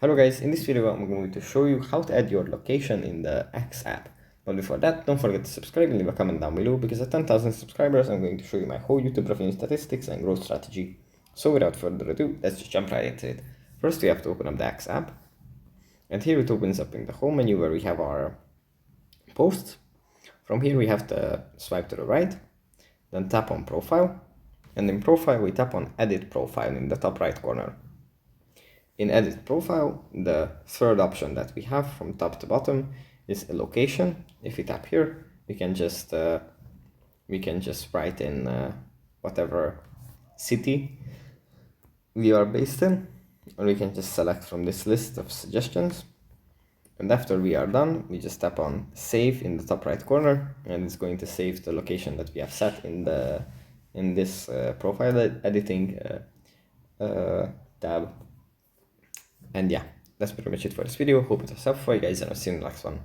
Hello guys, in this video I'm going to show you how to add your location in the X app. But before that, don't forget to subscribe and leave a comment down below, because at 10,000 subscribers I'm going to show you my whole YouTube revenue statistics and growth strategy. So without further ado, let's just jump right into it. First we have to open up the X app, and here it opens up in the home menu where we have our posts. From here we have to swipe to the right, then tap on profile, and in profile we tap on edit profile in the top right corner. In edit profile, the third option that we have from top to bottom is a location. If we tap here, we can just write in whatever city we are based in, or we can just select from this list of suggestions. And after we are done, we just tap on save in the top right corner, and it's going to save the location that we have set in this profile editing tab. And yeah, that's pretty much it for this video. Hope it was helpful for you guys, and I'll see you in the next one.